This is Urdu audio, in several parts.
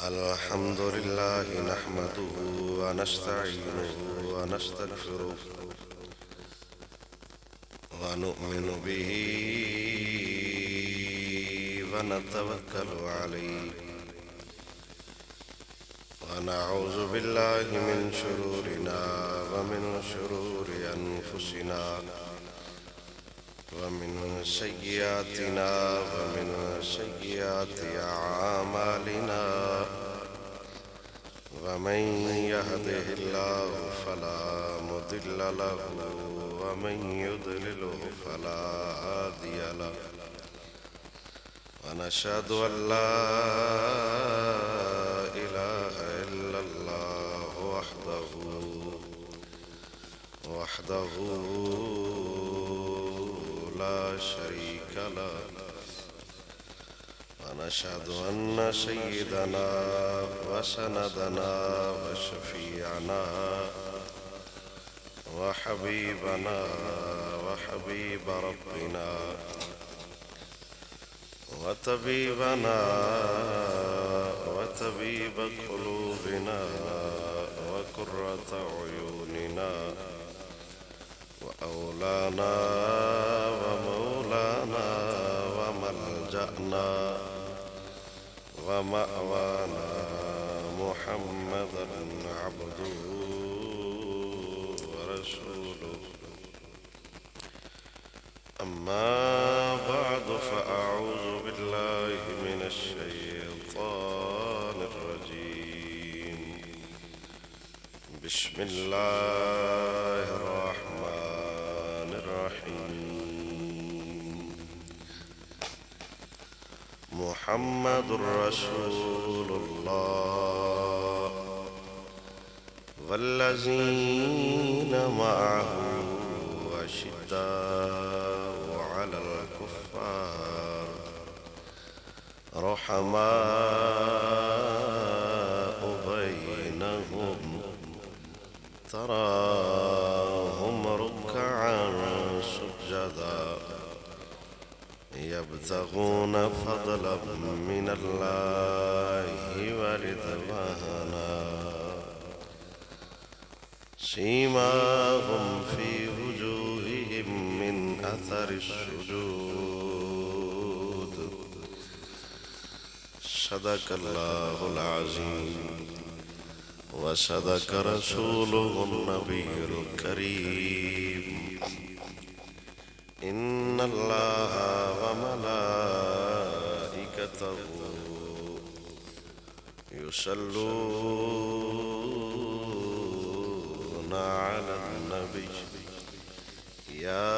الحمد لله نحمده ونستعينه ونستغفره ونؤمن به ونتوكل عليه ونعوذ بالله من شرورنا ومن شرور أنفسنا ومن سيئات أعمالنا ومن يهده الله فلا مضل له ومن يضلله فلا هادي له ونشهد أن لا إله إلا الله وحده لا شريك له ونشهد أن سيدنا وسندنا وشفيعنا وحبيبنا وحبيب ربنا وطبيب قلوبنا وقرة عيوننا وأولانا ومولانا وملجأنا ومأوانا محمدا عبده ورسوله أما بعد فأعوذ بالله من الشيطان الرجيم بسم الله الرحمن الرحيم محمد رسول الله والذين معه أشداء على الكفار رحماء بينهم تراهم ركعا سجدا يبتغون فضلا من الله ورضوانا سيماهم في وجوههم من أثر السجود صدق الله العظيم وصدق رسوله النبي الكريم إن الله وملائكته يصلون على النبي يا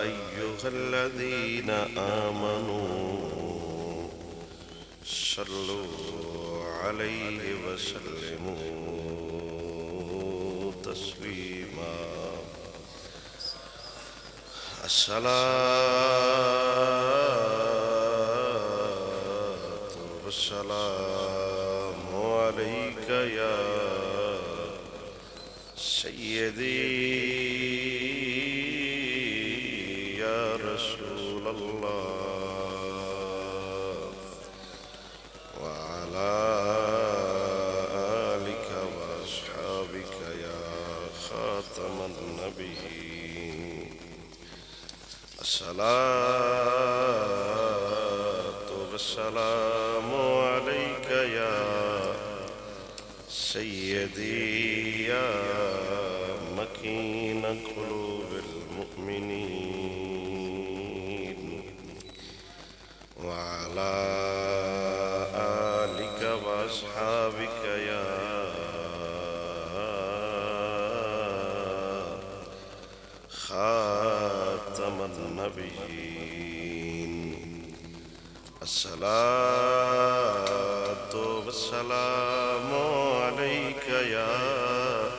أيها الذين آمنوا صلوا عليه وسلموا تسليما الصلاة والسلام عليك يا سيدي يا رسول الله وعلى آلك وأصحابك يا خاتم النبيين الصلاة والسلام عليك يا سيدي يا مكين قلوب المؤمنين وعلى آلك وأصحابك يا خاتم النبيين الصلاة والسلام عليك يا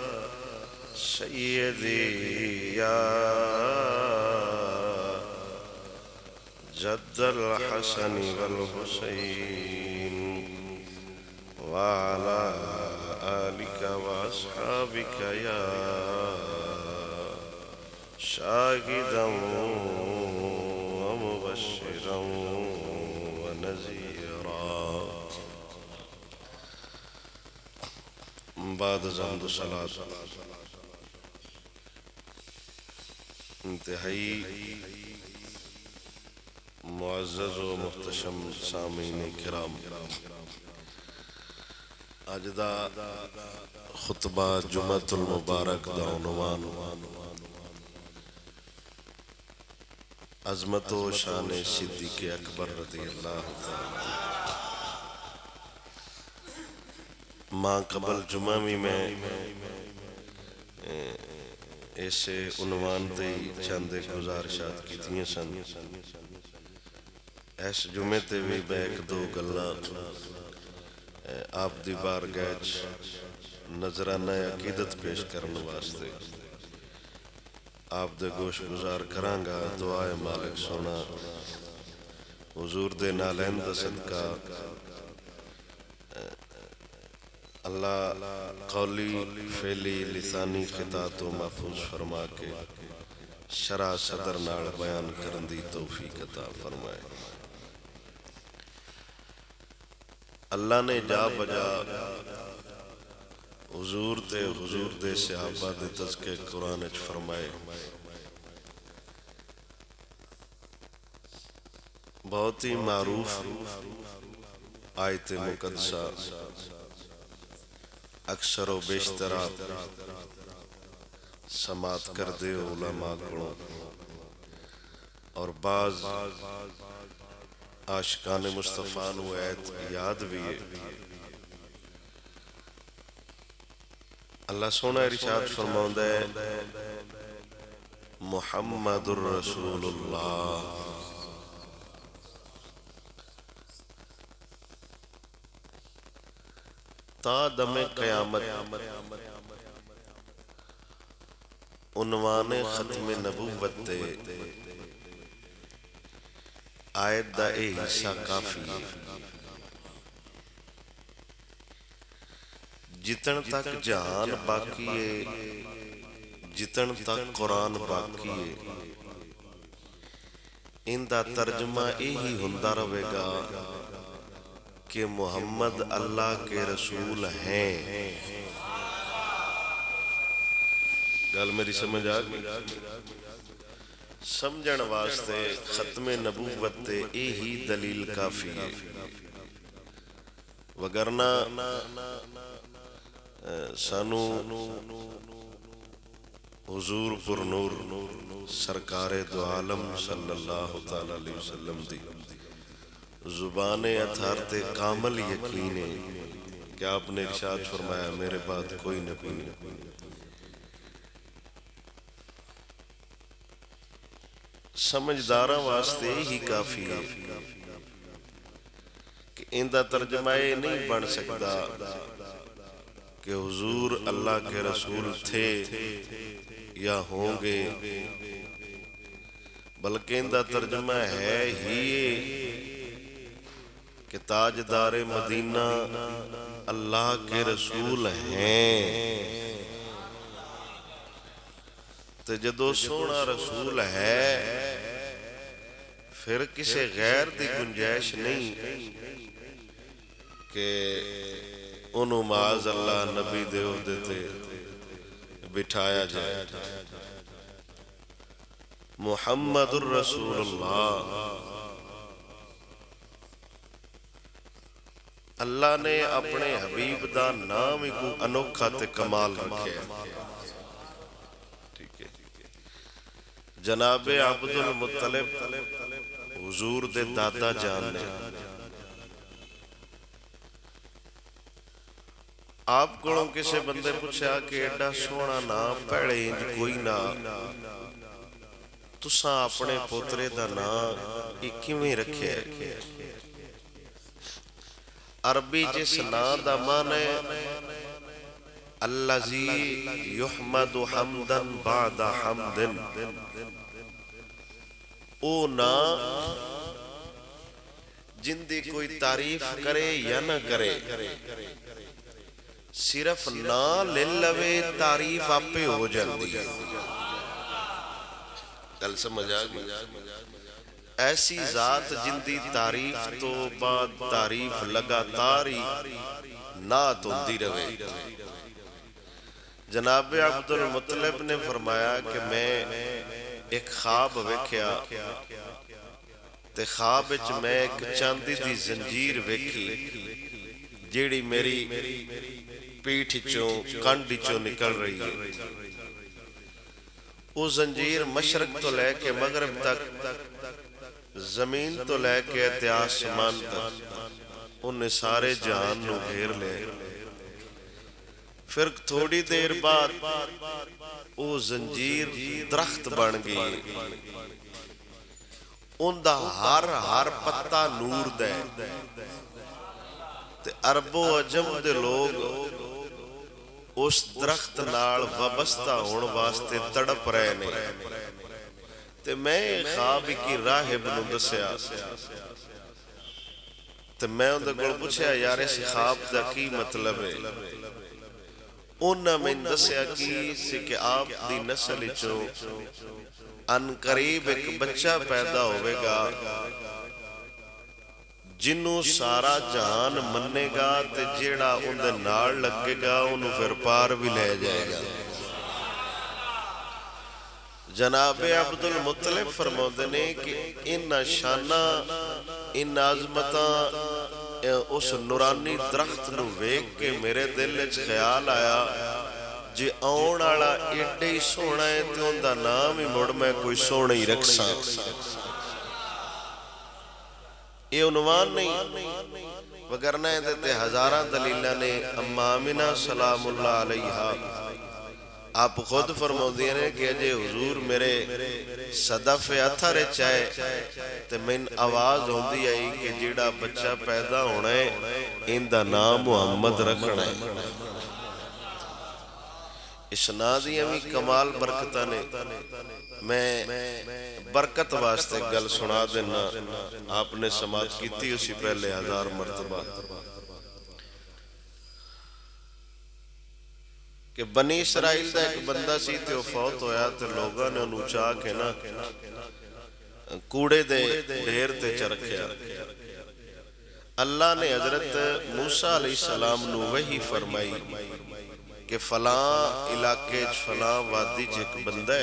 سيدي يا جد الحسن والحسين وعلى آلك وأصحابك يا شاهدا ومبشرا ونذيرا بعد حمد و صلاۃ انتہائی معزز و محتشم سامعین کرام، اج دا خطبہ جمعۃ المبارک دا عنوان عظمت و شان صدیق اکبر رضی اللہ تعالی۔ ماں قبل جمعہ میں ایسے عنوان تے چند گزارشات کیتیاں سن۔ اس جمعے تے بھی میں ایک دو گلاں آپ دی بارگاہ نظرانہ عقیدت پیش کرنے واسطے آپ دے گوش گزار کراں گا۔ دعائے مالک سونا حضور دے نالین دا صدقہ اللہ قولی فعلی لسانی خطا تو محفوظ فرما کے شرع صدر نال بیان کرن دی توفیق عطا فرمائے۔ اللہ نے جا بجا حضور دے صحابہ دے تذکرے قرآن وچ فرمائے۔ بہت ہی معروف آیت مقدسہ اکثر و بیشتر آپ سماعت کر دے علماء کو، اور بعض عاشقان مصطفیٰ نو ایت یاد بھی ہے۔ اللہ سونا ارشاد فرماؤندا ہے محمد الرسول اللہ، تا دم قیامت عنوان ختم نبوت تے آیت دا اے حصہ کافی ہے۔ جتن تک جہان باقی ہے، جتن تک قرآن باقی ہے، ان دا ترجمہ یہی ہوندا رہے گا کہ محمد اللہ کے رسول ہیں۔ گل میری سمجھ آ گئی؟ سمجھن واسطے ختم نبوت تے یہی دلیل کافی ہے، وگرنہ سانو حضور پر نور سرکار دو عالم صلی اللہ تعالی علیہ وسلم دی زبان اطہار تے کامل یقین ہے کہ آپ نے ارشاد فرمایا میرے بعد کوئی نبی نہیں۔ سمجھداراں واسطے ہی کافی ہے کہ ان دا ترجمہ یہ نہیں بن سکتا کہ حضور اللہ کے رسول تھے یا ہوں گے، بلکہ ان دا ترجمہ ہے ہی کہ تاجدار مدینہ اللہ کے رسول ہیں۔ تو جدو سونا رسول ہے پھر کسی غیر دی گنجائش نہیں کہ انہوں معاذ اللہ نبی دے عہدے تے بٹھایا جائے۔ محمد الرسول اللہ، اللہ نے اپنے حبیب دا نام ہی کو انوکھا تے کمال رکھے۔ جناب عبد المطلب حضور دے دادا جان نے آپ کو کسی بندے پوچھا کہ ایڈا سونا نام پہلے انج کوئی نہ، تساں اپنے پوترے دا نام کیویں رکھے؟ عربی جس نام دا معنی الذی یحمد حمدا بعد حمد، او نا جن دی کوئی تعریف کرے یا نہ کرے، صرف نا لے لوے تعریف آپے ہو جاندی ہے۔ گل سمجھ آ گئی؟ ایسی ذات جن دی تعریف تو بعد تعریف لگاتار ہی نعت ہوندی رہے، جناب عبد المطلب نے فرمایا کہ میں ایک خواب ویکھیا تے خواب وچ میں ایک چاندی دی زنجیر ویکھی جیڑی میری پیٹھ چوں کنڈ چوں نکل رہی ہے۔ وہ زنجیر مشرق تو لے کے مغرب تک، زمین تو لے کے تے آسمان تک انہیں سارے جہان نو گھیر لے۔ پھر تھوڑی دیر بعد وہ زنجیر درخت بن گئی، ان دا ہر پتا نور دے تے عرب و عجم دے لوگ اس درخت نال وابستہ ہون واسطے تڑپ رہے نے۔ تے میں خواب کی راہب نو دسیا تے میں ان دے کول پوچھیا یار اس خواب دا کی مطلب ہے؟ انہاں میں دسیا کی سی کہ آپ دی نسل چوں ان قریب ایک بچہ پیدا ہوئے گا جنوں سارا جہان مننے گا تے جیڑا ان دے نال لگے گا انہوں پھر پار بھی لے جائے گا۔ جناب عبد المطلب فرماتے نے کہ ان شانہ ان عظمتاں اس نورانی درخت نو ویکھ کے میرے دل وچ خیال آیا جے آن والا ایڈے ہی سونا ہے تے ان دا نام ہی مڑ میں کوئی سونا ہی رکھساں۔ یہ عنوان نہیں وگرنہ دیتے ہزاراں دلیلہ نے اما آمنہ سلام اللہ علیہا آپ خود فرماؤ دینے کہ جے حضور میرے صدف اتھر چاہے تے من آواز ہوندی آئی کہ جیڑا بچہ پیدا ہونا ہے ان دا نام محمد رکھنا ہے۔ اس نادی ہمیں کمال برکتہ نے میں برکت واسطے گل سنا دینا آپ نے سماعت کی تھی اسی پہلے 1000 مرتبہ کہ بنی اسرائیل دا ایک بندہ سی تے وہ فوت ہویا تے لوگاں نے انہوں چاہ کے نا کوڑے دے ڈھیر تے چرکھیا۔ اللہ نے حضرت موسیٰ علیہ السلام نو وحی فرمائی کہ فلاں علاقے فلاں وادی ایک بندہ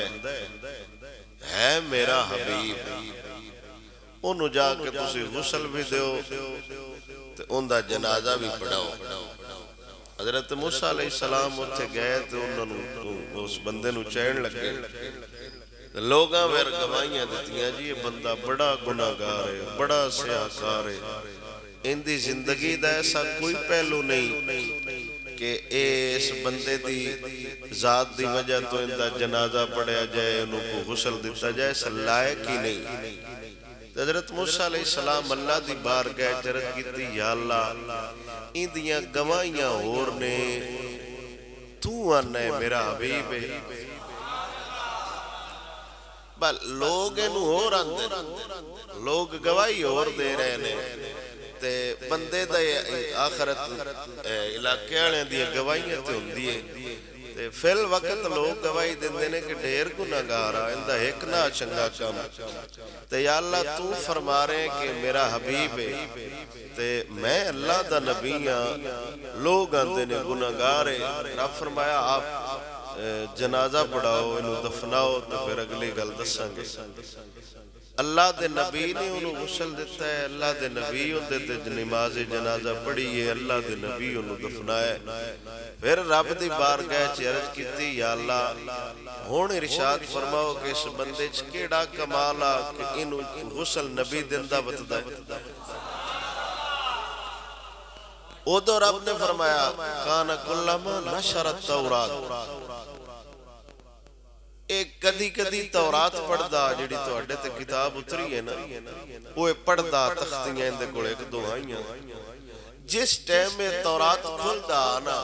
ہے میرا حبیب، انہوں جا کے تسی غسل بھی دیو تے ان دا جنازہ بھی پڑھاؤ۔ حضرت موسیٰ علیہ السلام اتھے گئے تے انہوں اس بندے نو چین لگے، لوگاں ویر گوائیاں دیتیاں جی یہ بندہ بڑا گناہگار ہے، بڑا سیاہکار ہے، ان دی زندگی دا ایسا کوئی پہلو نہیں کہ اس بندے دی ذات دی وجہ تو ان دا جنازہ پڑھیا جائے، انہوں کو غسل دیتا جائے، ایسا لائق ہی نہیں۔ حضرت موسیٰ علیہ السلام اللہ دی بارگاہ چرت کی تھی یا اللہ ان دیاں گوائیاں اور نے تو آنا ہے میرا حبیب ہے۔ بل لوگ انہوں اور آندے لوگ گواہی اور دے رہے نے تے بندے دا آخرت علاقے آنے دیا گواہیاں تے ہوں دیئے تے فی الوقت لوگ گواہی دیندے نے کہ ڈھیر گناہگارا اندہ ایک نہ چنگا کام تے یا اللہ تو فرما رہے کہ میرا حبیب ہے تے میں اللہ دا نبی ہاں، لوگ آندے نے گناہگار ہے۔ رب فرمایا آپ جنازہ پڑھاؤ انہوں دفناؤ تو پھر اگلی گل دساں گے۔ اللہ دے نبی نے انہوں غسل دیتا ہے، اللہ دے نبی ہوندے تے نماز جنازہ پڑھی ہے، اللہ دے نبی انہوں دفنائے۔ پھر رب دی بارگاہ عرض کیتی یا اللہ ہون ارشاد فرماؤ کہ اس بندے چکیڑا کمالا کہ انہوں غسل نبی دندہ بتدا ہے۔ او دو رب نے فرمایا کانا کلما نشرت تورات ایک کدی کدی تورات پڑھدا جڑی تو اڈے تے کتاب اتری ہے نا وہ پڑھدا تختیاں اندے کول ایک دو آئیاں جس ٹائم میں تورات کھلدا نا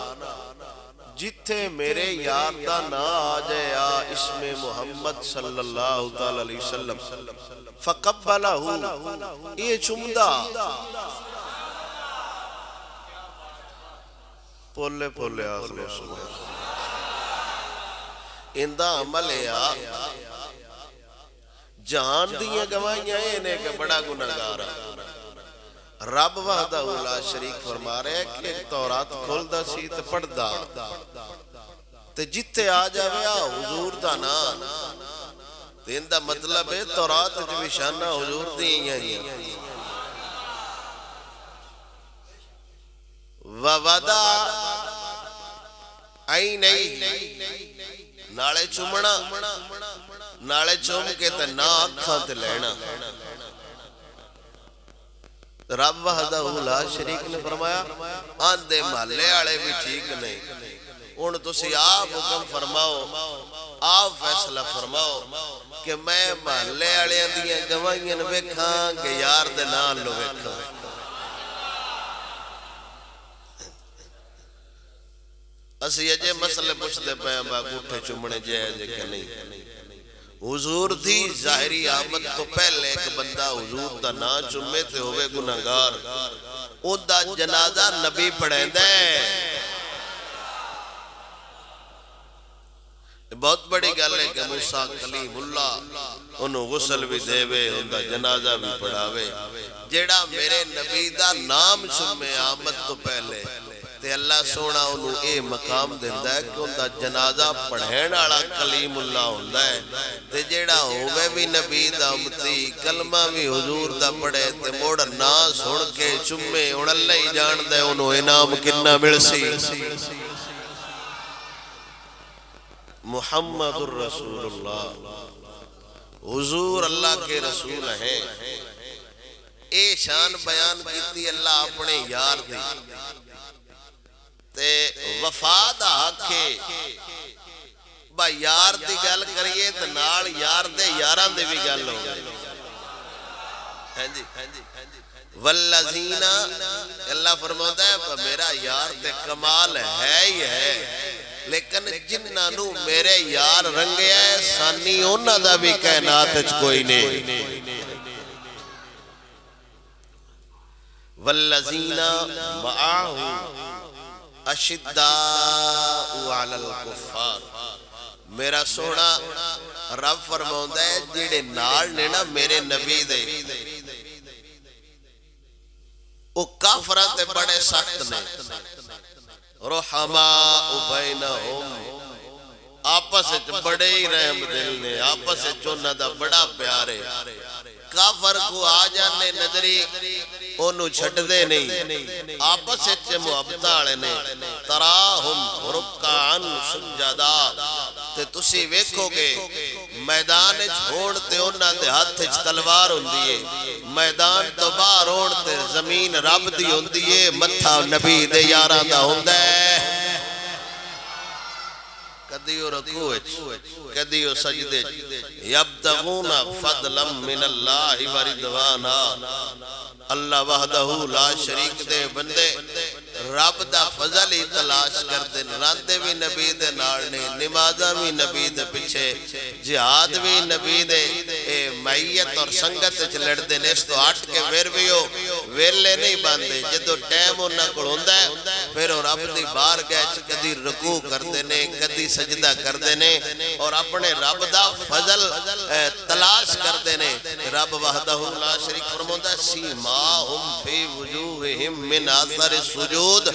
جتھے میرے یار دا نا آ جائے اسم محمد صلی اللہ علیہ وسلم فقبلہ یہ چمدہ پولے پولے آخر سبحان اندہ عمل ہے جہان دیاں گوائیاں اینے کہ بڑا گناہگارا رب وحدہ لا شریک فرما رہے کہ تورات کھول دا سی تے پڑھ دا تے جتھے آ جاوے حضور دا نام تے ان دا مطلب ہے تورات وچ بھی شاناں حضور دی ہیں وودا عینی نالے چومنا نالے چوم کے تے نہ اکھاں تے لینا رب وحدہ لا شریک نے فرمایا آندے محلے والے بھی ٹھیک نہیں ہن تسی آپ حکم فرماؤ آپ فیصلہ فرماؤ کہ میں محلے والے دیاں گواہیاں ویکھاں کہ یار دے نال لو ویکھاں اسی اجے مسئلے پوچھتے پے ہیں باگوٹھے چمنے جائز کہ نہیں حضور دی ظاہری آمد تو پہلے ایک بندہ حضور دا نا چمے تے ہوئے گناہگار او دا جنازہ نبی پڑھیں دے بہت بڑی گل ہے کہ موسیٰ کلیم اللہ انہوں غسل بھی دے وے ان دا جنازہ بھی پڑھاوے جیڑا میرے نبی دا نام چمے آمد تو پہلے تے اللہ سونا انہوں اے مقام دیندہ ہے کہ ان دا جنازہ پڑھین آڑا کلیم اللہ ہوندہ ہے تے جیڑا ہوئے بھی نبی دا امتی کلمہ بھی حضور دا پڑھے تے موڑا نا سن کے چمے ان اللہ ہی جان دے انہوں انعام کنہ ملسی محمد الرسول اللہ حضور اللہ کے رسول ہیں اے شان بیان کیتی اللہ اپنے یار دی تے وفاد آکھے با یار دی گل کریے تے نال یار دے یاران دے بھی گل ہو گئی والذین اللہ فرماتا ہے میرا یار تے کمال ہے ہی ہے لیکن جنہاں نو میرے یار رنگے ہے سانی انہاں دا بھی کائنات وچ کوئی نہیں والذین معاہو اشداء علی الکفار میرا سونا رب فرماؤں ہے جیڑے نال نے نا میرے نبی دے او کافران تے بڑے سخت نے رحماء بینہم آپس بڑے ہی رحم دل نے آپس چونہ دا بڑا پیارے کافر کو آ جانے نظری انہوں چھٹ دے نہیں آپس اچھے محبتاڑے نے تراہم رکعن سجدہ تے تسی ویکھو گے میدان چھوڑتے انہاں دے ہاتھ تلوار ہوندیے میدان تو باہر ہوندے زمین رب دی ہوندیے متھا نبی دے یاران دا ہوندے کدیو رکوع کدیو سجدے یبتغون فضلا من اللہ ورضوانا اللہ وحدہ لا شریک دے بندے رب دا فضل ہی تلاش کرتے راندے بھی نبی دے نارنے نمازہ بھی نبی دے پچھے جہاد بھی نبی دے معیت اور سنگت لڑ دے اس تو ہٹ کے پھر بھی ہو ویلے نہیں باندھے جدو ٹائم ہونا کڑھوندہ ہے پھر اور رب دی بار گئے کدی رکوع کر دینے کدی سجدہ کر دینے اور اپنے رب دا فضل تلاش کر دینے رب وحدہ لا شریک فرماتا ہے سیماہم فی وجوہہم من آثر السجود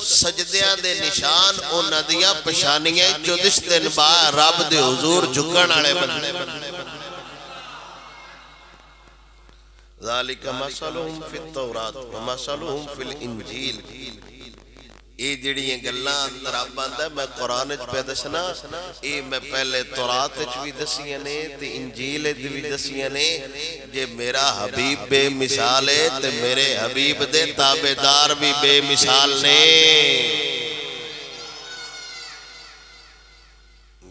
سجدیاں دے نشان او ندیاں پشانیاں جو دس دن با رب دے حضور جھکن آڑے بندے ذالک مثلہم فی التورات ومثلہم فی الانجیل اے جڑیاں گلاں اندر آپ باندھا میں قرآن اچ پہ دسنا اے میں پہلے تورات اچ بھی دسیاں نے تے انجیل اچ بھی دسیاں نے جے میرا حبیب بے مثال ہے تے میرے حبیب دے تابعدار بھی بے مثال نے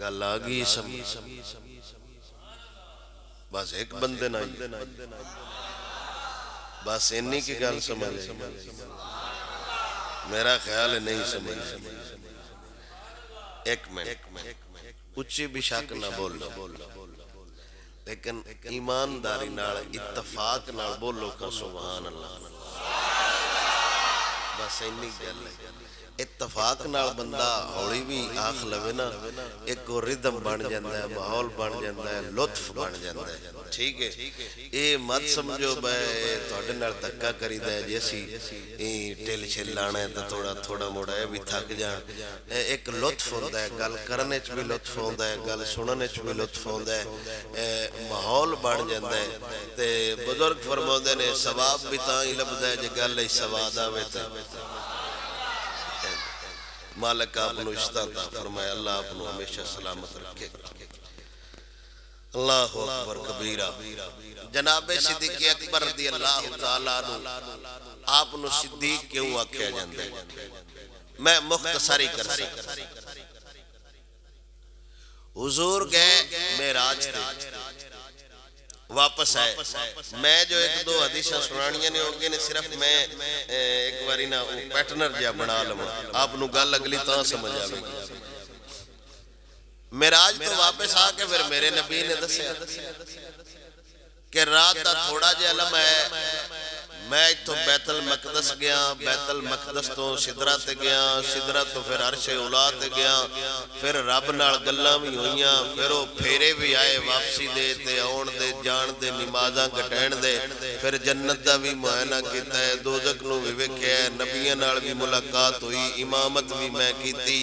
گل آگئی سمجھ بس ایک بندے نہ بس انہی کی گل سمجھ میرا خیال ہے نہیں سمجھ ایک منٹ اچھی بھی شک نہ بولو لیکن ایمانداری نال اتفاق نال بولو کا سبحان اللہ بس انہی گل ہے اتفاق نال بندہ ہولی بھی آخ لوے نا ایک ردم بن جاندہ ہے ماحول بن جاندہ ہے لطف بن جاندہ ہے ٹھیک ہے اے مت سمجھو بھائی تھوڑے نال دھکا کری دے جیسی ٹیل چھل لانا ہے تو تھوڑا موڑا ہے بھی تھک جان ایک لطف ہوندہ ہے گل کرنے چ بھی لطف ہوندہ ہے گل سننے چ بھی لطف ہوندہ ہے ماحول بن جاندہ ہے تے بزرگ فرماؤندے نے ثواب بھی تاں ہی لبدا ہے جے گل ای سواد آوے تے مالک آپ نو اشتاتا فرمایا اللہ آپ نو ہمیشہ سلامت رکھے اللہ اکبر کبیرہ جناب صدیق اکبر رضی اللہ تعالیٰ عنہ آپ نو صدیق کیوں آکھیا جاندے میں مختصری کر سکتا حضور گئے معراج تے واپس آئے میں جو ایک دو حدیثہ سنانیاں نے ہوگی نے صرف میں ایک باری نا پیٹنر جا بنا لوں آپ نو گل اگلی تاں سمجھ آوے گی معراج تو واپس آ کے پھر میرے نبی نے دسیا کہ رات دا تھوڑا جے علم ہے میں تو بیت المقدس گیا بیت المقدس تو سدرہ تے گیا سدرہ تو پھر عرش اولا تے گیا پھر رب نال گلاں بھی ہوئیاں پھر وہ پھیرے بھی آئے واپسی دے تے آن دے جان دے نمازاں گٹین دے پھر جنت دا بھی معائنہ کیتا ہے دوزخ نو بھی ویکھیا ہے نبیاں نال بھی ملاقات ہوئی امامت بھی میں کیتی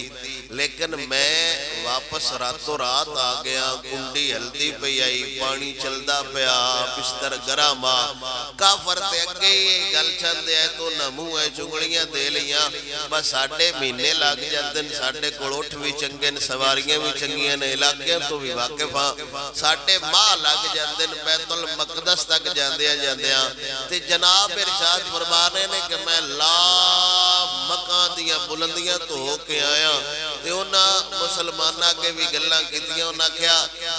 لیکن میں واپس راتوں رات آ گیا کنڈی ہلدی پہ آئی پانی چلدا پیا بستر گراما کافر تے اگے یہ گل چاندے ہے تو نمو ہے چنگڑیاں دے لیاں بس ساڑھے مہینے لگ جاندن ساڑھے کڑوٹھ بھی چنگن سواریاں بھی چنگیاں نے علاقیاں تو بھی واقف ہاں ساڑھے ماہ لگ جاندن بیت المقدس تک جاندیاں تے جناب ارشاد فرمانے نے کہ میں لا مکان دیاں بلندیاں تو ہو کے آیا تے انہاں مسلمانہ کے بھی گلاں کیتیاں انہاں کیا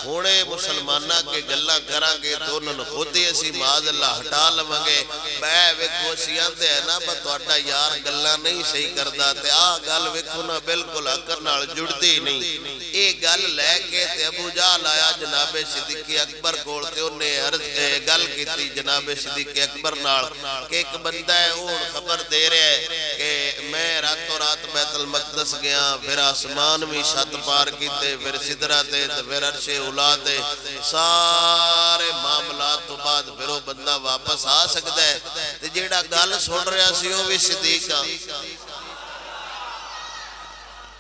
ہونے مسلمانہ کے گلاں کران گے تو انہاں خود ہی اسی معاذ اللہ ہٹا لوانگے بے ویکھو سیاندے ہیں نا بتوڑا یار گلاں نہیں صحیح کردہ تے گل ویکھو نا بالکل اکر نال جڑدی نہیں اے گل لے کے تے ابو جہل آیا جناب صدیق اکبر کول تے انہیں گل کیتی جناب صدیق اکبر نال کہ ایک بندہ ہے وہ خبر دے رہے ہیں کہ میں راتوں رات بیت المقدس گیا پھر آسمان بھی شت پار کیتے پھر سدرہ تے پھر عرش اولا تے سارے معاملات تو بعد پھر وہ بندہ واپس آ سکتا ہے تے جیڑا گل سن رہا سی وہ بھی صدیق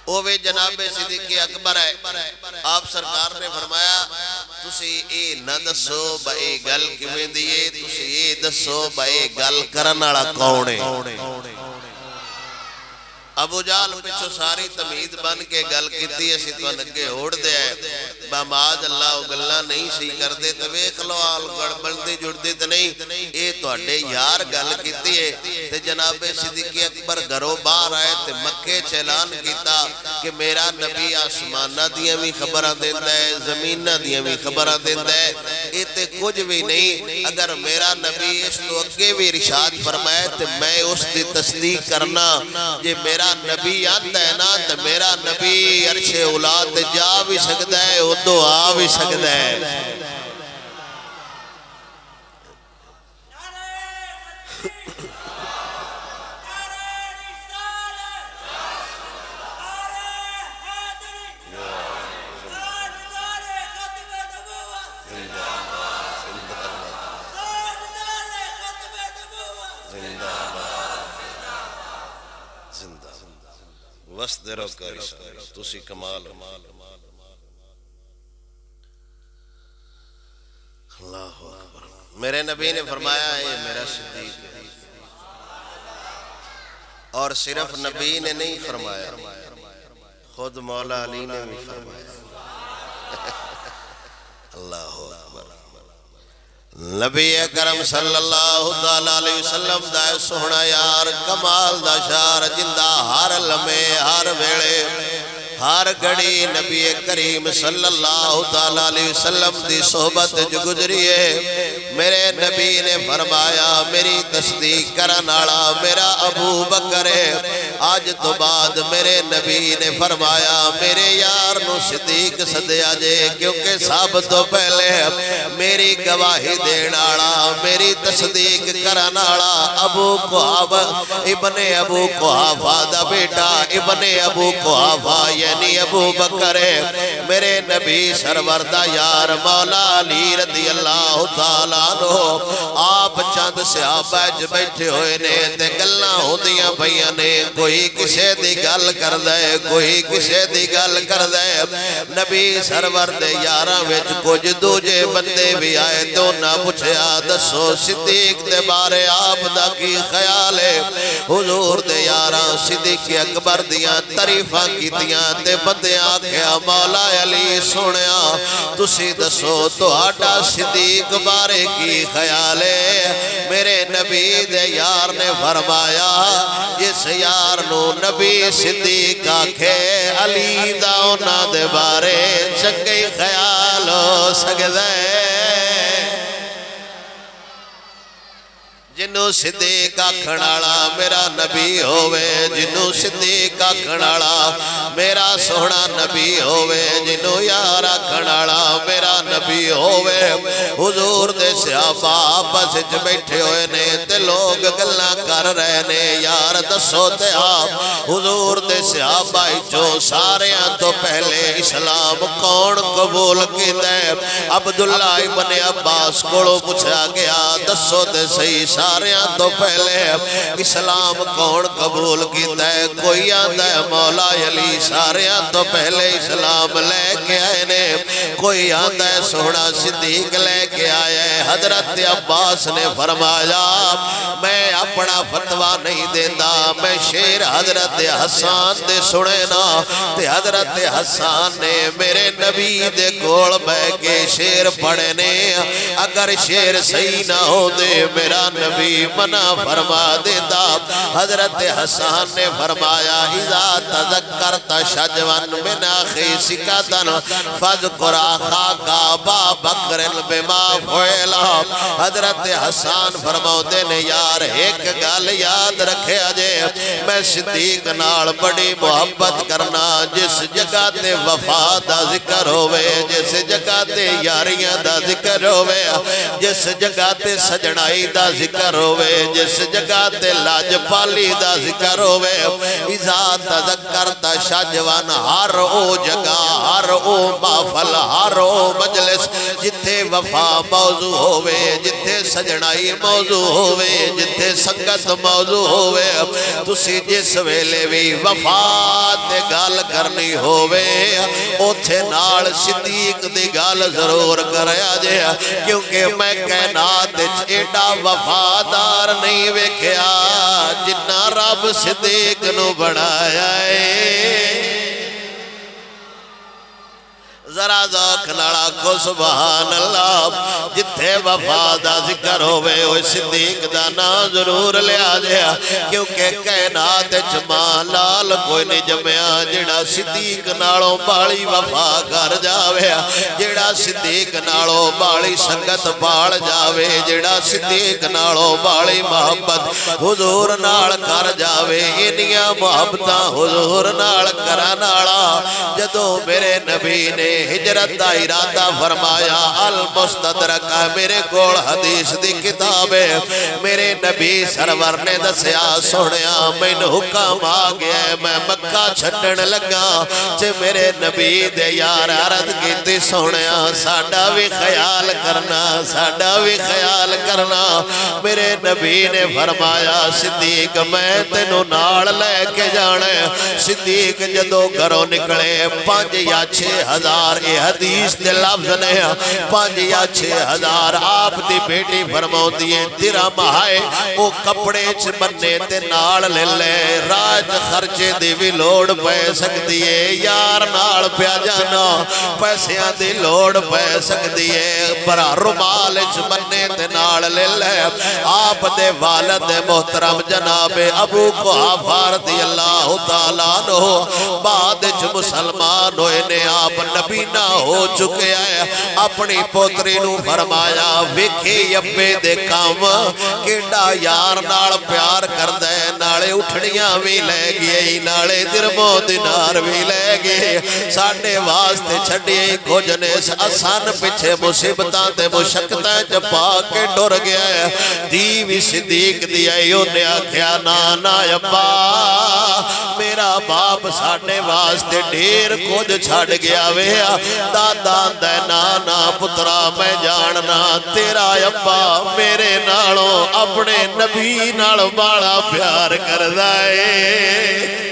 وہ بھی جناب صدیق اکبر ہے آپ سرکار نے فرمایا تسی اے نہ دسو با اے گل کیویں دیئے تسی اے دسو با اے گل کرن والا کون ہے ابو جہل پچھو ساری تمید بن کے گل کیتی اسی تو نگے ہوڑ دے ہے باماد اللہ گلہ نہیں سی کر دے تو ویکھ لو آل گڑبلدی جڑدی تو نہیں اے تو اڈے یار گل کیتی ہے تے جناب صدیق اکبر گھروں باہر آئے تے مکے چیلان کیتا کہ میرا نبی آسمانہ دیاں بھی خبرہ دیندہ ہے زمینہ دیاں بھی خبرہ دیندہ ہے اے تے کچھ بھی نہیں اگر میرا نبی اس تو اگے بھی ارشاد فرمائے تے میں اس دی تصدیق کرنا یہ میرا نبی آندہ ہے نا تو میرا نبی عرش اولاد جا بھی سکتا ہے وہ تو آ بھی سکتا ہے وست دے رو کاری تسی کمال اللہ اکبر میرے نبی نے فرمایا ہے میرا صدیق ہے اور صرف نبی نے نہیں فرمایا خود مولا علی نے بھی فرمایا اللہ اکبر نبی اکرم صلی اللہ علیہ وسلم دا سونا یار کمال دا شار جندہ ہر لمحے ہر ویلے ہر گھڑی نبی کریم صلی اللہ علیہ وسلم دی صحبت جو گزری ہے میرے نبی نے فرمایا میری تصدیق کرنالا میرا ابو بکر ہے آج تو بعد میرے نبی نے فرمایا میرے یار نو صدیق صدیا جے کیونکہ سب تو پہلے میری گواہی دینالا میری تصدیق کرن والا ابو قحافہ ابن ابو قحافہ دا بیٹا ابن ابو قحافہ یعنی ابو بکر میرے نبی سرور دا یار مولا علی رضی اللہ تعالیٰ عنہ آپ چند صحابہ بیٹھے ہوئے نے تے گلاں ہوندیاں پیاں نے کوئی کسے دی گل کر دے کوئی کسے دی گل کر دے نبی سرور دے یاراں وچ کچھ دوجے بندے بھی آئے تو نہ پوچھیا دسو صدیق دے بارے آپ دا کی خیال ہے حضور دے یاراں صدیق اکبر دیاں تعریفاں کیتیاں تے بندے آکھیا مولا علی سنیا تسی دسو تہاڈا صدیق بارے کی خیال ہے میرے نبی دے یار نے فرمایا جس یار نو نبی صدیق آکھے علی دا انہاں دے بارے چنگے خیال ہو سکدا ہے جنوں صدیق آکھن والا میرا نبی ہووے جنوں صدیق آکھن والا میرا سونا نبی ہووے جنوں یار آکھن والا میرا نبی ہووے حضور دے صحابہ آپس وچ بیٹھے ہوئے نے تے لوگ گلاں کر رہے نے یار دسو تے آپ حضور دے صحابہ وچوں ساریاں تو پہلے اسلام کون قبول کیتا ہے عبداللہ ابن عباس کولوں پوچھا گیا دسو تے صحیح ساریاں تو پہلے اسلام کون قبول کیتا ہے کوئی آندہ ہے مولا علی ساریاں تو پہلے اسلام لے کے آئے نے کوئی آندہ ہے سونا صدیق لے کے آئے حضرت عباس نے فرمایا میں اپنا فتوہ نہیں دیتا میں شیر حضرت حسان دے سنے نا تے حضرت حسان نے میرے نبی دے کول بے کے شیر پڑھے نے اگر شیر صحیح نہ ہو دے میرا نبی منع فرما دیتا حضرت حسان نے فرمایا اذا تذکرت شجوان من اخی سکتن فذکر آخاک ابا بکر بما فعلا حضرت حسان فرماؤں نے یار ایک گل یاد رکھے آجے میں صدیق نال بڑی محبت کرنا جس جگہ تے وفا دا ذکر ہوئے جس جگہ تے یاریاں دا ذکر ہوئے جس جگہ تے سجنائی دا ذکر ہوئے جس جگہ تے لاج پالی دا ذکر ہوئے اذا تذکرت شجوان ہر او جگہ ہر او محفل ہر او مجلس جتھے وفا موضوع ہوئے جتھے سجنائی موضوع ہوئے جتھے سنگت موضوع ہوئے تسی جس ویلے بھی وفا تے گال کرنی ہوئے اوتھے نال صدیق دی گال ضرور کریا جے کیونکہ میں کائنات ایڈا وفادار نہیں ویکھیا جنہ رب صدیق نو بڑھایا ہے ذرا ذوق نالا کو سبحان اللہ جتھے وفا دا ذکر ہوئے وہ صدیق دا نام ضرور لیا جیا کیونکہ کائنات جمع لال کوئی نہیں جمعیا جڑا صدیق نالوں بالی وفا کر جاوے جڑا صدیق نالوں بالی سنگت باڑ جاوے جڑا صدیق نالوں بالی محبت حضور نال کر جاوے انیاں محبتاں حضور نال کرانالا جدو میرے نبی نے ہجرت دا ارادہ فرمایا المستدرک میرے گوڑ حدیث دی کتاب ہے میرے نبی سرور نے دسیا سنیا میں حکم آ گیا میں مکہ چھٹن لگا چھے میرے نبی دے یار عرض کیتی سنیا ساڑا بھی خیال کرنا میرے نبی نے فرمایا صدیق میں تینو نال لے کے جانے صدیق جدو گھروں نکلے 5 یا 6 ہزار یہ حدیث دے لفظ نے 5 یا 6 ہزار آپ دی بیٹی فرماؤ دیئے درہم آئے وہ کپڑے چھ بننے تے نال لے لے راج خرچے دی بھی لوڑ پہ سکتی ہے یار نال پیا جانا پیسیاں دی لوڑ پہ سکتی ہے برا رمال چھ بننے تے نال لے لے آپ دے والد محترم جناب ابو قحافہ رضی اللہ تعالیٰ عنہ بعد چھ مسلمان ہوئے نے آپ نبی نہ ہو چکے ہیں اپنی پوتری نو فرمایا ویکھی ابے دے کام کیڑا یار نال پیار کر دے نال نالے اٹھڑیاں بھی لے گئے نالے درم و دینار بھی لے گئے ساڑھے واسطے چھڑیے کچھ نے آسان پیچھے مصیبتاں تے مشکتاں جپا کے ڈر گیا ہے دیوی صدیق دیا انہیں آکھیا نانا ابا میرا باپ ساڑھے واسطے ڈھیر کچھ چھڑ گیا ویا دادا دے نانا پترا میں جاننا تیرا ابا میرے نالوں اپنے نبی نال بالا پیار کر دائے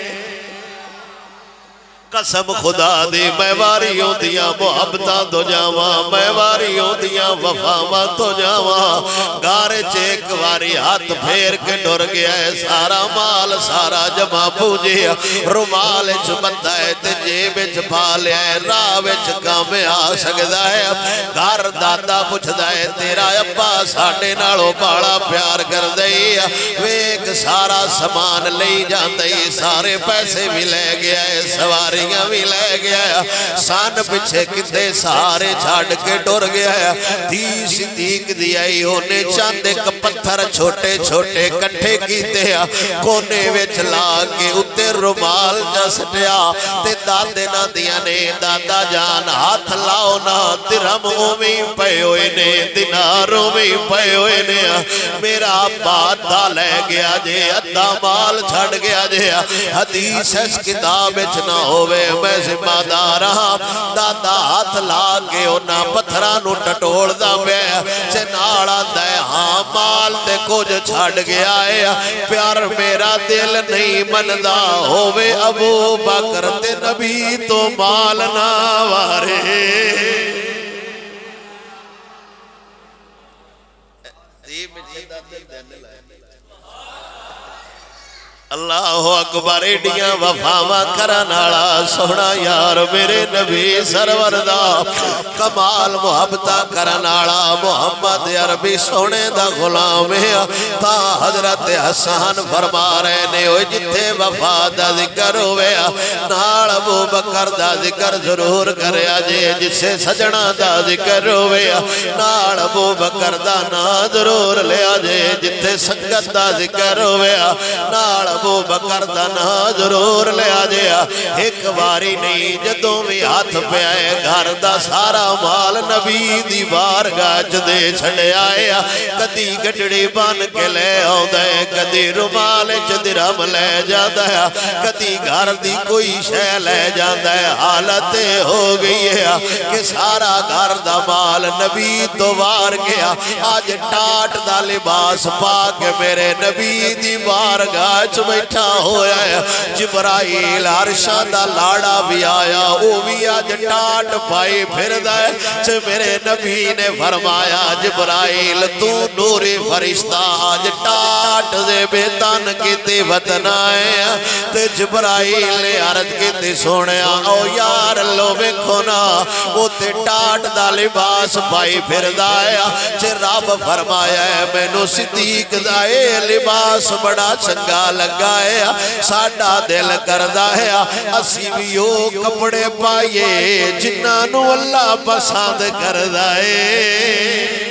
قسم خدا دی میں واریوں دیا محبتاں تو جاواں میں واریوں دیا وفاواں تو جاواں گارے چیک واری ہاتھ پھیر کے ڈر گیا ہے سارا مال سارا جمع پوجیا رومال بندہ ہے تے جیب پا لیا ہے راہ کامے آ سکدا ہے گھر دادا پوچھدا ہے تیرا ابا ساڈے نالوں بالا پیار کر دئی ویک سارا سامان لئی جاندے سارے پیسے بھی لے گیا ہے سواری بھی لے گیا سان پچھے کتے سارے چھاڑ کے ڈر گیا دی صدیق دیا انہیں چاند ایک پتھر چھوٹے چھوٹے کٹھے کیتے کونے وچ لا کے اتے رومال جا سٹیا تے دادے نہ دیا نے دادا جان ہاتھ لاؤ نا درہم اومی پے ہوئے نے دینار اومی پے ہوئے نے میرا بات دا لے گیا جے ادھا مال چھڑ گیا جے حدیث اس کتاب وچ نہ ہوئے میں ذمہ دار ہاں دادا ہاتھ لا کے انہاں پتھرانو ٹٹوڑ دا پیا چناڑا دے ہاں مال تے کچھ چھڑ گیا ہے پیار میرا دل نہیں مندا ہووے ابو بکر تے نبی تو مال نہ وارے اللہ اکبر ایڈیاں وفاواں کرنالا سونا یار میرے نبی سرور دا کمال محبتہ کرنالا محمد عربی سونے دا غلام ہے تا حضرت حسن فرما رہے نے جتھے وفا دا ذکر ہوئے نال ابو بکر دا ذکر ضرور کریا جے جسے سجنا دا ذکر ہوئے نال ابو بکر دا نا ضرور لیا جے جتھے سنگت دا ذکر ہوئے نال ابو بکر دا نا ضرور لے آجیا ایک باری نہیں جدوں بھی ہاتھ پہ آئے گھر دا سارا مال نبی دی بارگاہ دے چھڑے آئے کدی گڈڑی بان کے لے آؤں دے کدی رومال درہم لے جاتا ہے کدی گھر دی کوئی شے لے جاتا ہے حالت ہو گئی ہے کہ سارا گھر دا مال نبی تو وار گیا آج ٹاٹ دا لباس پا کے میرے نبی دی بارگاہ بیٹھا ہویا ہے جبرائیل عرشاں دا لاڑا بھی آیا وہ بھی آج ٹاٹ پائی پھر دائے چھے میرے نبی نے فرمایا جبرائیل تو نوری فرشتہ آج ٹاٹ دے بیتان کی تے وطن آئے تے جبرائیل نے عرض کی تے سوڑیا او یار اللہ میں کھونا وہ تے ٹاٹ دا لباس پائی پھر دائے چھے رب فرمایا ہے میں نو صدیق دائے لباس بڑا چنگا لگا ہے ساڑھا دل کردہ ہے اسی بھی وہ کپڑے پائیے جنہاں اللہ پسند کردہ ہے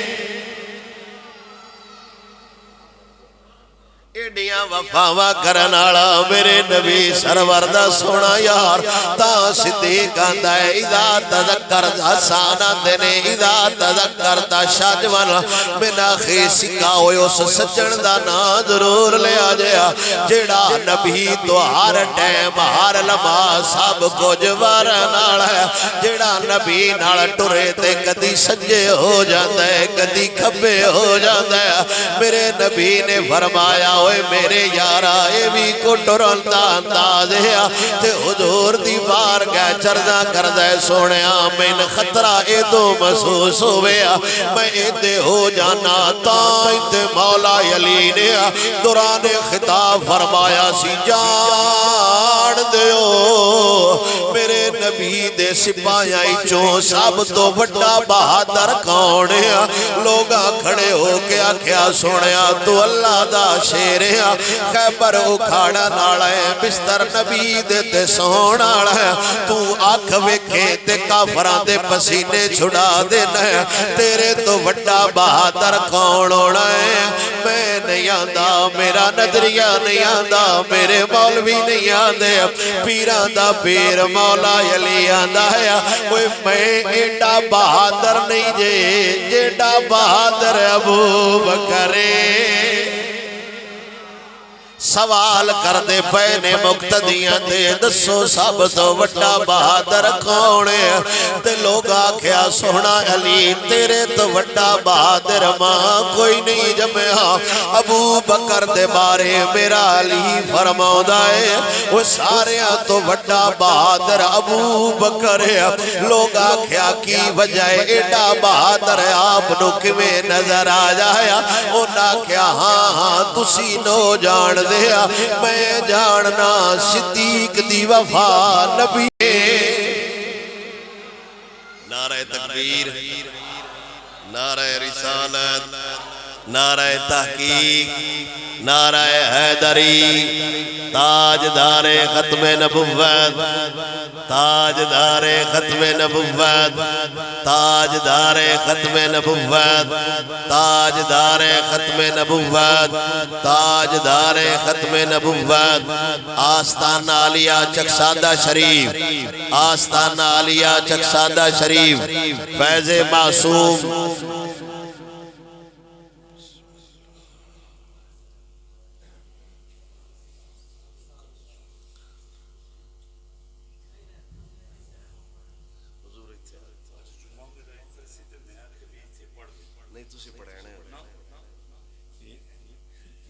ایڈیاں وفاواں کرنالا میرے نبی سرور دا سونا یار تا صدیق آندہ ہے اذا تذکر حسان آندے نے اذا تذکر تا شاجوان من آخی سکا ہوئے اس سجن دا نا ضرور لے آجیا جیڑا نبی تو ہر ٹیم ہر لمحہ سب کو جوار نال ہے جیڑا نبی نال ٹرے تے کدی سجے ہو جاندہ ہے کدی کھبے ہو جاندہ ہے میرے نبی نے فرمایا ہوئے میرے یارا اے بھی کو ٹرندا انداز ہے تے حضور دی بارگاہ چردہ کردہ سونیا میں خطرہ اے دو محسوس ہوئے میں ایدے ہو جانا تائت مولا علی نے دوران خطاب فرمایا سی جان دیو میرے نبی دے سپاہی چوں سب تو بڑا بہادر کون ہے لوگاں کھڑے ہو کے آکھیا سونیا تو اللہ دا شیر خیبر اکھاڑا نالا ہے بستر نبی دیتے سونا ہے تو آنکھ وکھے تے کافران دے پسینے چھڑا دینا ہے تیرے تو وڈا بہادر کون ہونا ہے میں نہیں آندا میرا نظریہ نہیں آندا میرے مولوی نہیں آندے پیران دا پیر مولا علی آندا ہے اوے میں ایڈا بہادر نہیں جیڈا بہادر ابو بکر سوال کر دے پہنے مقتدیاں دے دسو سب تو وڈا بہادر کونے تے لوگ آکھیا سونا علی تیرے تو وڈا بہادر ماں کوئی نہیں جمعہ ابو بکر دے بارے میرا علی فرماؤں دائے وہ ساریاں تو وڈا بہادر ابو بکر لوگ آکھیا کی وجہ ایڈا بہادر آپ نو کمیں نظر آ جایا انہاں کیا ہاں تسی نو جان دے میں جاننا صدیق دی وفا نبی نعرہ تکبیر نعرہ رسالت نعرہ تحقیق نعرہ حیدری تاجدار ختم نبوت تاجدار ختم نبوت تاجدار ختم نبوت تاجدار ختم نبوت تاجدار ختم نبوت آستانہ عالیہ چکسادہ شریف آستانہ عالیہ چکسادہ شریف فیض معصوم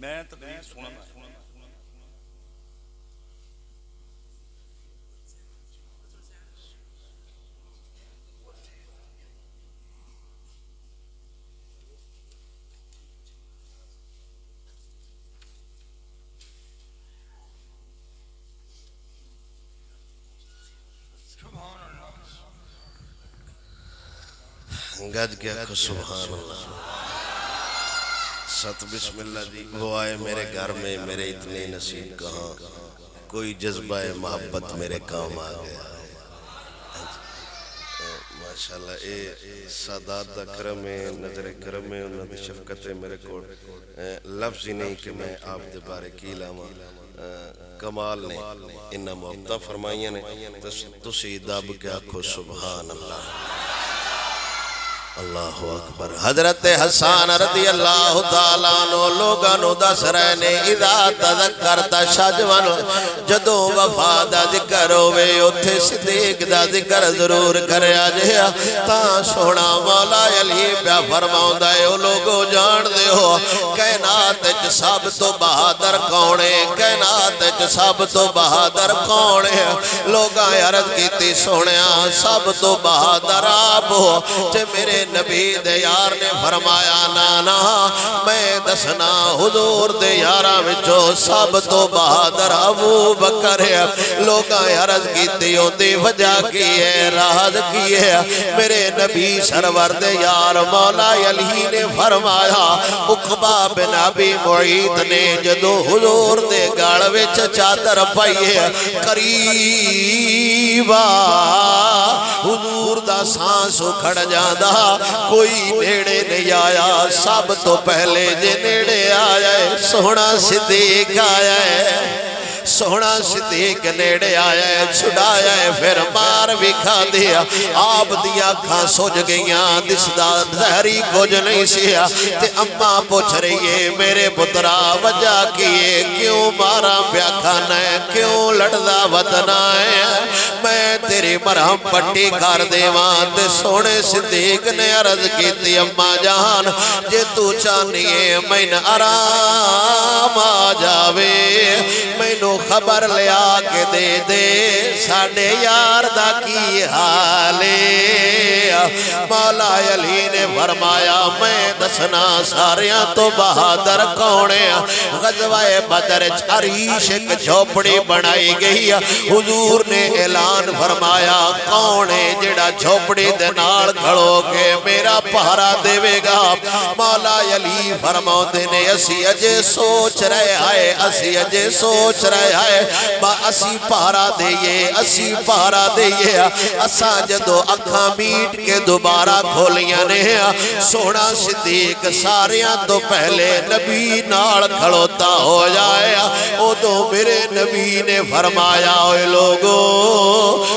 میں تقریر سننا گج کیا کہ سبحان اللہ ست بسم اللہ جی وہ آئے میرے گھر میں میرے اتنے نصیب کہاں کوئی جذبہ محبت میرے کام آ گیا ماشاءاللہ اے سادات دا کرم ہے نظر کرم ہے انہوں نے شفقت ہے میرے کو لفظ ہی نہیں کہ میں آپ دے بارے کی لاما کمال نے انہا محبتہ فرمائیاں نے تسی دب کیا کو سبحان اللہ اللہ اکبر حضرت حسان رضی اللہ تعالیٰ نو لوگانو دس رہنے اذا تذکرتا شجون جدو وفا دا ذکر ہوئے اتھے صدیق دا ذکر ضرور کرے آجیا تا سونا مولا علی پیا فرماؤں دائے او لوگو جان دے ہو کائنات اچ سب تو بہادر کونے کائنات اچ سب تو بہادر کونے لوگاں عرض کیتی سونیاں سب تو بہادر آپ ہو چے میرے نبی دے یار نے فرمایا نانا میں دسنا حضور دے یاراں وچوں سب تو بہادر ابو بکر ہے لوگاں عرض کیتی ہوندی وجہ کی ہے راز کی ہے میرے نبی سرور دے یار مولا علی نے فرمایا عقبہ بن ابی معیط نے جدو حضور دے گال وچ چادر پائی ہے قریبا حضور دا سانس اکھڑ جاندا کوئی نیڑے نہیں آیا سب تو پہلے جے نیڑے آیا ہے سونا صدیق آیا ہے سونا صدیق نیڑے آیا ہے چھڑایا ہے پھر مار بھی کھا دیا آپ دیا کھا سوج گئیاں دسدہ زہری کچھ نہیں سیا تے اماں پوچھ رہی ہے میرے پترا وجہ کیے کیوں مارا پیا کھانا ہے کیوں لڑدا وطنا ہے میں تیری مرہم پٹی کر دیواں تے سونے صدیق نے عرض کی تھی اماں جان جے تو چانیے میں آرام آ جاوے میں خبر لیا کے دے دے ساڑھے یار دا کی حالے مولا علی نے فرمایا میں دسنا ساریاں تو بہادر کونے غزوہ بدر عریش ایک جھوپڑی بنائی گئی حضور نے اعلان فرمایا کونے جڑا جھوپڑی دے نال کھڑو کے میرا پہرا دے گا مولا علی فرماؤ دینے اسی اجے سوچ رہے آئے اسی اجے سوچ رہے جائے با اسی پارا دئیے اسی پارا دئیے اسا جدو اکھاں میٹ کے دوبارہ کھولیاں نے سونا صدیق ساریاں تو پہلے نبی نال کھڑوتا ہو جائے او تو میرے نبی نے فرمایا اوے لوگو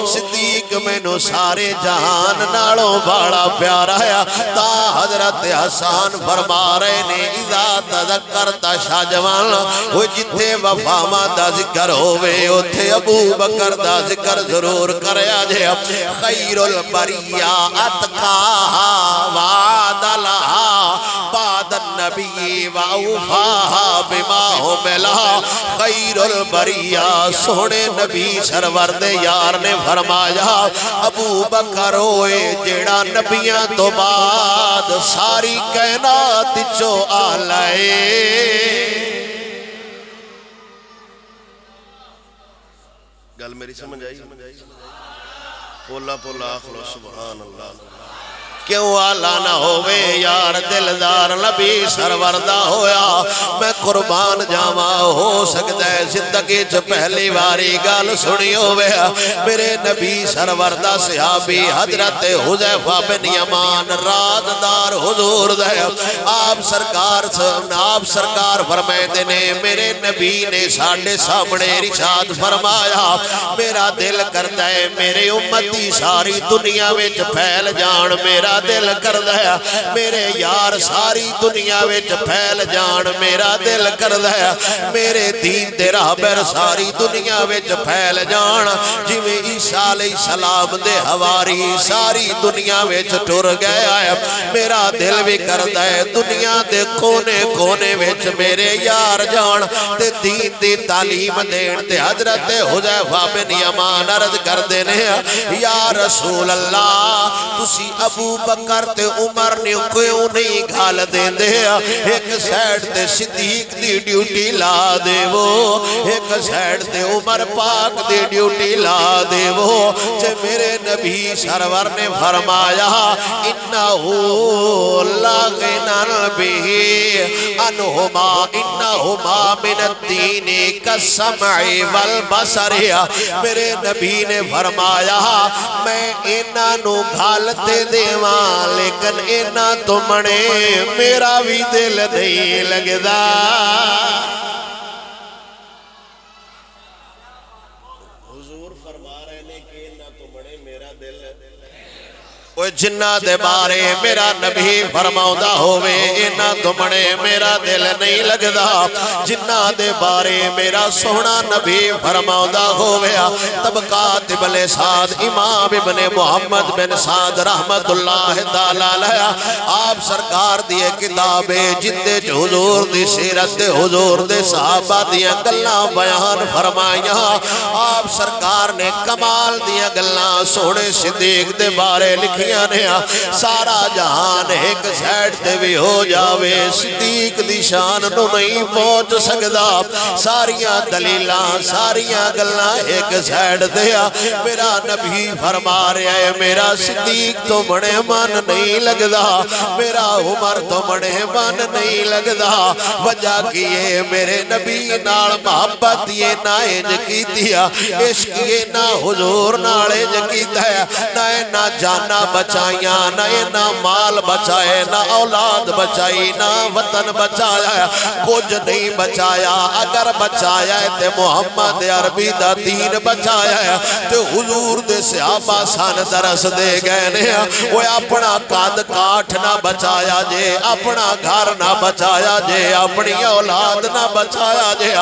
صدیق میں نو سارے جہان نالوں بڑا پیارا ہے تا حضرت حسان فرما رہے نے اذا تذکرتا شاہ جوان وہ جتے وفاما دا ذکر ہوئے اتھے ابو بکر دا ذکر ضرور کریا جے خیر البریہ اتقاہا وعدلہا بعد النبی وعوفاہا بما حملہ خیر البریہ سونے نبی سرورد یار نے فرمایا ابو بکر ہوئے جیڑا نبیاں تو بعد ساری کائنات چو آلائے گل میری سمجھ آئی پولا پولا آخلو سبحان اللہ کیوں آلہ نہ ہوئے یار دلدار نبی سروردہ ہویا میں قربان جاما ہو سکتا ہے زندگی جو پہلی باری گال سنی ہوئے میرے نبی سروردہ صحابی حضرت حذیفہ بن یمان رازدار حضور دے آپ سرکار فرمائے نے میرے نبی نے ساڑھے سامنے رشاد فرمایا میرا دل کرتا ہے میرے امتی ساری دنیا میں پھیل جان میرا دل کر دیا میرے یار ساری دنیا وچ پھیل جان میرا دل کر دیا میرے دین دے راہبر ساری دنیا وچ پھیل جان جویں عیسیٰ علیہ السلام دے حواری ساری دنیا وچ ٹر گیا ہے میرا دل بھی کردا ہے دنیا دے کونے کونے وچ میرے یار جان تے دین دی تعلیم دین تے حضرت حذیفہ بن یمان عرض کر دینے یا رسول اللہ تسی ابو بکر تے عمر نے کیوں نہیں گھال دین دے ایک سیڈ تے صدیق دی ڈیوٹی لا دے وہ ایک سیڈ تے عمر پاک دی ڈیوٹی لا دے وہ چھے میرے نبی سرور نے فرمایا انہو لاغنن بھی انہما من الدین کالسمع والبصر میرے نبی نے فرمایا میں انہوں گھالتے دیواں لیکن اینا تو منے میرا بھی دل نہیں لگدا حضور فرما رہے نے کہ اینا تو منے میرا دل وہ جنہ دے بارے میرا نبی فرماؤں ہوئے اینا تو منے میرا دل نہیں لگدا جنہ دے بارے میرا سونا نبی فرماؤں ہوئے طبقات ابن سعد امام ابن محمد بن سعد رحمت اللہ تعالیٰ لیا آپ سرکار دیئے کتابیں جندے جو حضور دی سیرت حضور دے صحابہ دیا گلہ بیان فرمائیاں آپ سرکار نے کمال دیا گلہ سونے صدیق دے بارے لکھی سارا جہان ایک سیڈ تے بھی ہو جاوے صدیق دی شان نو نہیں پہنچ سکدا ساریاں دلیلاں ساریاں گلاں ایک سیڈ دیا میرا نبی فرما رہا ہے میرا صدیق تو بڑے من نہیں لگدا میرا عمر تو بڑے من نہیں لگدا وجہ کیے میرے نبی نال محبت یہ نائج کی دیا عشق یہ نہ حضور نالج کی دیا نہ جانا بچائیاں نہ مال بچائے نہ اولاد بچائی نہ وطن بچایا کچھ نہیں بچایا اگر بچایا ہے تے محمد عربی دا دین بچایا ہے تے حضور دے صحابہ سان درس دے گئے نے وہ اپنا قد کاٹھ نہ بچایا جے اپنا گھر نہ بچایا جے اپنی اولاد نہ بچایا جے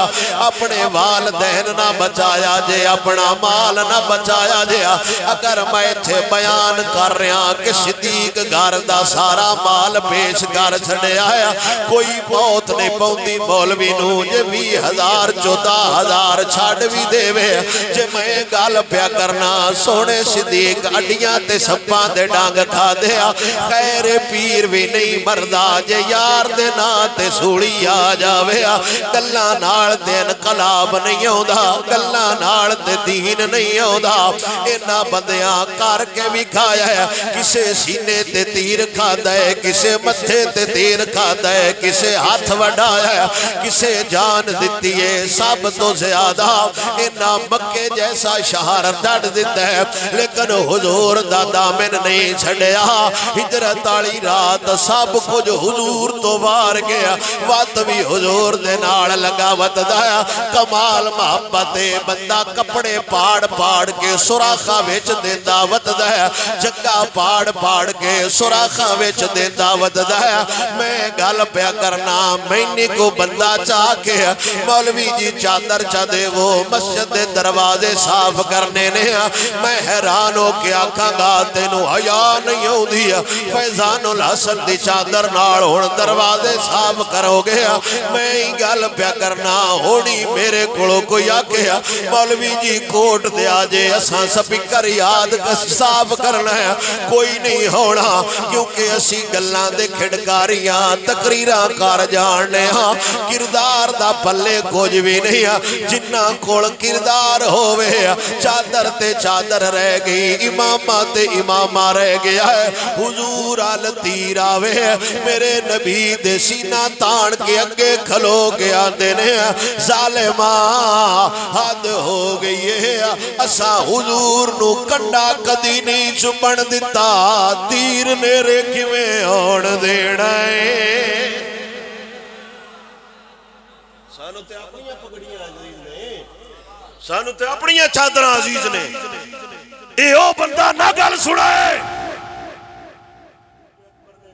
اپنے والدین نہ بچایا جے اپنا مال نہ بچایا جے اگر میں تھے بیان کر رہا کہ صدیق گھر دا سارا مال پیش کر چھڑے آیا کوئی موت نہیں پوندی مولوی نو جے 20,000 14,000 چھاڑ بھی دے وے جے میں گال پیا کرنا سونے صدیق اڈیاں تے سپاں دے ڈانگ کھا دیا خیر پیر بھی نہیں مردا جے یار دے نا تے سوڑی آ جاوے گلاں نال تے انقلاب نہیں ہوندا گلاں نال تے دین نہیں ہوندا اینا بندیاں کر کے بھی کھایا ہے کسے سینے تے تیر کھادا ہے، کسے متھے تے تیر کھادا ہے، کسے ہاتھ وڈایا ہے، کسے جان دیتی ہے، سب تو زیادہ انہاں مکے جیسا شہر ڈڑ دیتا ہے، لیکن حضور دا دامن نہیں چھڑیا۔ ہجرت والی رات سب کچھ حضور تو بار گیا، وقت بھی حضور دے نال لگا وتدا، کمال محبت بندہ کپڑے پاڑ پاڑ کے سوراخاں وچ دیندا وتدا، جگہ پاڑ پاڑ کے سوراخاں وچ دیندا وتدا۔ میں گل پیا کرنا، مینی کو بندہ چاہ کے مولوی جی چادر چا دے وہ مسجد دے دروازے صاف کرنے نے، میں حیران ہو کے آکھاں گا تینوں حیا نہیں ہوندی، فیضان الحسن دی چادر نال ہن دروازے صاف کرو گے۔ میں ہی گل پیا کرنا، ہونی میرے کولو کوئی آکھے مولوی جی کوٹ دے آجے اساں سپیکر یاد صاف کرنا ہے، کوئی نہیں ہونا، کیونکہ اسی گلاں دے کھڑکاریاں تقریراں کر جاننے ہاں، کردار دا پلے کچھ بھی نہیں ہے، جنہ کول کردار ہوئے چادر تے چادر رہ گئی، امامہ تے امامہ رہ گیا ہے۔ حضور آل تیر آوے میرے نبی دے سینہ تان کے اگے کھلو گیا دینے، ظالمہ حد ہو گئی ہے، اسا حضور نو کنڈا کدی نہیں چپن دیتا، تیر نیرے کیویں ہون دینا ہے۔ سانو تے اپنیاں پگڑیاں عزیز نے، سانو تے اپنیاں چادراں عزیز نے، اے او بندہ نہ گل سنائے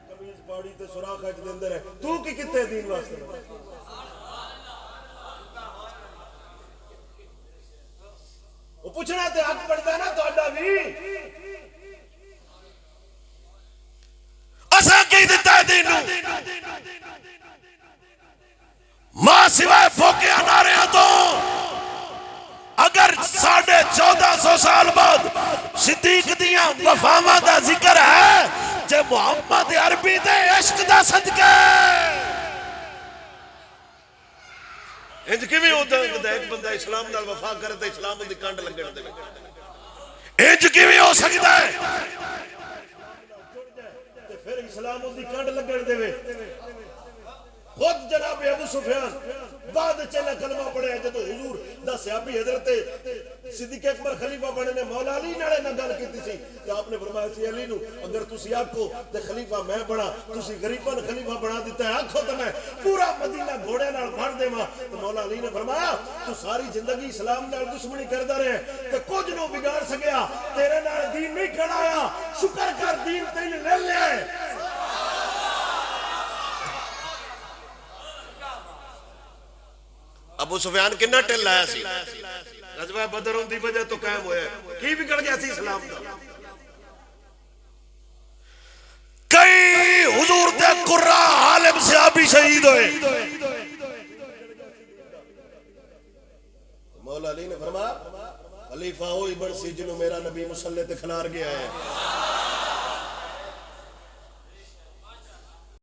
کمیز پاڑی تے سوراخ اچ دیندے رہے، تو کی کتے دین واسطے وہ پوچھنا تے حق بڑھتا ہے نا تو اڈا بھی اساں کی دیتا ہے دین نو، ماں سوائے پھوکے اناریاں تو اگر 1450 سال بعد صدیق دیاں وفاواں دا ذکر ہے جے محمد عربی دے عشق دا صدقہ انج کیویں ہوتا ہے ایک بندہ اسلام نال وفا کرے تے اسلام دی کنڈ لگن دے، انج کیویں ہو سکتا ہے تے پھر اسلام دی کنڈ لگن دے۔ خود جناب ابو سفیان بعد چلا کلمہ پڑھے جدو حضور دا صحابی حضرت صدیق اکبر خلیفہ بنے نے مولا علی نالے نہ گل کیتی سی کہ آپ نے فرمایا سی علی نو اگر تسی آکھو تے خلیفہ میں بنا، تسی غریباں خلیفہ بنا دیتا ہے، آکھو تے میں پورا مدینہ گھوڑے نال بھر دیواں۔ تو مولا علی نے فرمایا تو ساری زندگی اسلام نال دشمنی کردا رہے تے کچھ نو بگاڑ سکیا، تیرے نال دین نہیں کھڑایا، شکر کر دین تینوں لے لیا ہے۔ ابو سفیان کنا ٹل لایا سی، غزوہ بدر دی وجہ تو قائم ہویا ہے، کی بگڑ گیا سی اسلام دا؟ کئی حضور دے قرآ عالم صحابی شہید ہوئے، مولا علی نے فرمایا خلیفہ ہوئی بڑھ سی جنہوں میرا نبی مسلح تے کھلار گیا ہے۔